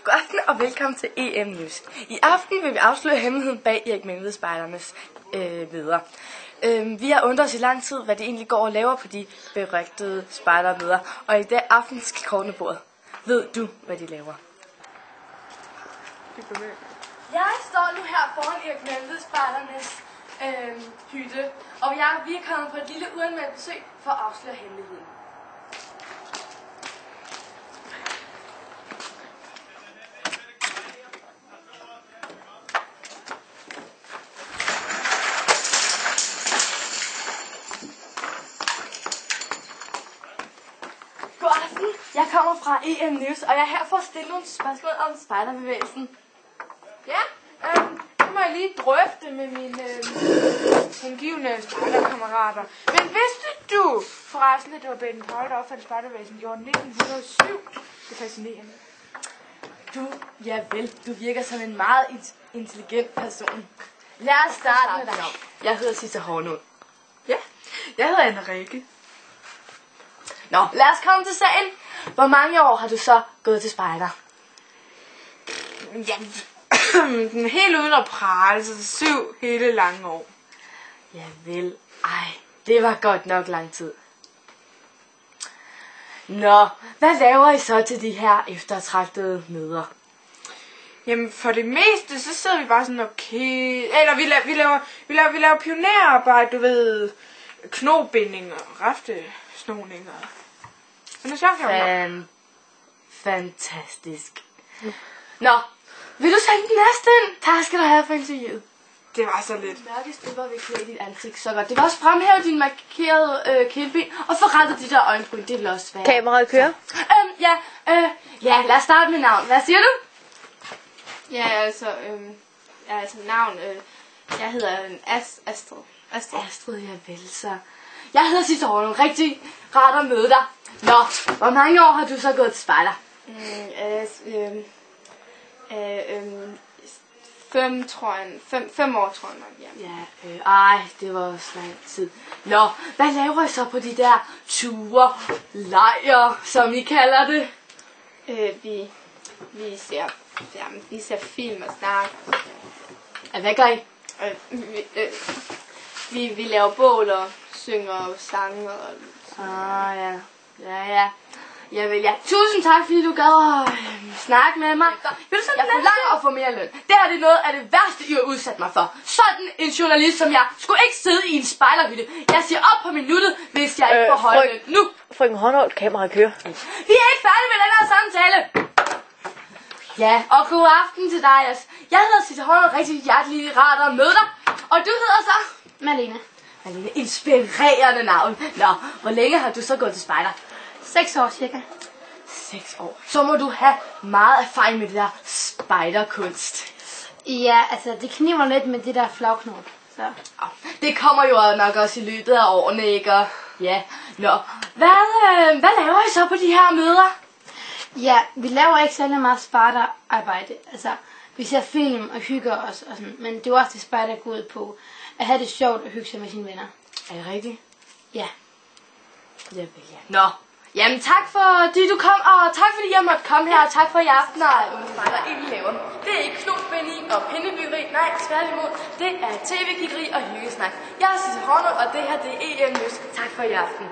God aften og velkommen til EM News. I aften vil vi afsløre hemmeligheden bag Erik Menved-spejdernes møder. Vi har undret os i lang tid, hvad de egentlig går og laver på de berygtede spejdermøder. Og i dag aftens kortene ved du, hvad de laver? Jeg står nu her foran Erik Menved-spejdernes hytte, og vi er kommet på et lille uanmeldt besøg for at afsløre hemmeligheden. God aften. Jeg kommer fra EM News, og jeg er her for at stille nogle spørgsmål om spejderbevægelsen. Ja, det må jeg lige drøfte med mine hengivne spejderkammerater. Men vidste du forresten, at det var Bent Højt, der opfandt spejderbevægelsen i år 1907? Det er fascinerende. Du virker som en meget intelligent person. Lad os starte med dig. Jeg hedder Sisse Hornund. Ja, jeg hedder Anne-Rikke. Nå, lad os komme til sagen. Hvor mange år har du så gået til spejder? Ja, helt uden at prale, så 7 hele lange år. Ja vel, det var godt nok lang tid. Nå, hvad laver I så til de her eftertragtede møder? Jamen for det meste, så sidder vi bare sådan eller vi laver pionerarbejde, du ved, knobinding og raftesnoning og sådan noget. Fantastisk. Nå, vil du sende den næste ind? Tak skal du have for interviewet. Det var så lidt. Mørke striber vil klæde dit ansigt så godt. Det vil også fremhæve din markerede kildeben og forrette de der øjenbryn. Det vil også være. Kameraet kører. Ja, lad os starte med navn. Hvad siger du? Ja, altså navn, jeg hedder Astrid. Astrid, ja vel så. Jeg hedder Sisse Hornund. Rigtig rart at møde dig. Nå, hvor mange år har du så gået til spejder? 5 tror jeg. 5 år tror jeg nok, ja. Ja, det var også lang tid. Nå, hvad laver I så på de der ture, lejre, som I kalder det? Vi ser film og snakker. Hvad gør I? Vi laver bål og synger sange og Ja. Ja. Tusind tak, fordi du gad at snakke med mig. Jeg forlanger at få mere løn. Det her er noget af det værste, I har udsat mig for. Sådan en journalist som jeg skulle ikke sidde i en spejderhytte. Jeg siger op på minuttet, hvis jeg ikke får højere løn. Nu! Frøken Hornhold, kameraet kører. Vi er ikke færdige med den her samtale. Ja, og god aften til dig. Jeg hedder Sisse Hornhold, rigtig hjertelig rart at møde dig. Og du hedder så? Malene. Malene, inspirerende navn. Nå, hvor længe har du så gået til spejder? 6 år cirka. 6 år. Så må du have meget erfaring med det der spejderkunst. Ja, altså det kniver lidt med det der flagknop. Så. Det kommer jo nok også i løbet af årene, ikke? Og, ja. Nå, hvad laver I så på de her møder? Ja, vi laver ikke særlig meget spejderarbejde. Altså, vi ser film og hygger os og sådan. Men det er jo også det spejder går ud på. At have det sjovt og hygge sig med sine venner. Er det rigtigt? Ja. Ja. Nå. Jamen tak fordi du kom, og tak fordi jeg måtte komme her, og tak for i aften, og hvad der egentlig laver. Det er ikke knopbinding og pindebyggeri, nej, tværtimod. Det er tv-kiggeri og hyggesnak. Jeg er Sisse Hornhold, og det her det er EM News. Tak for i aften.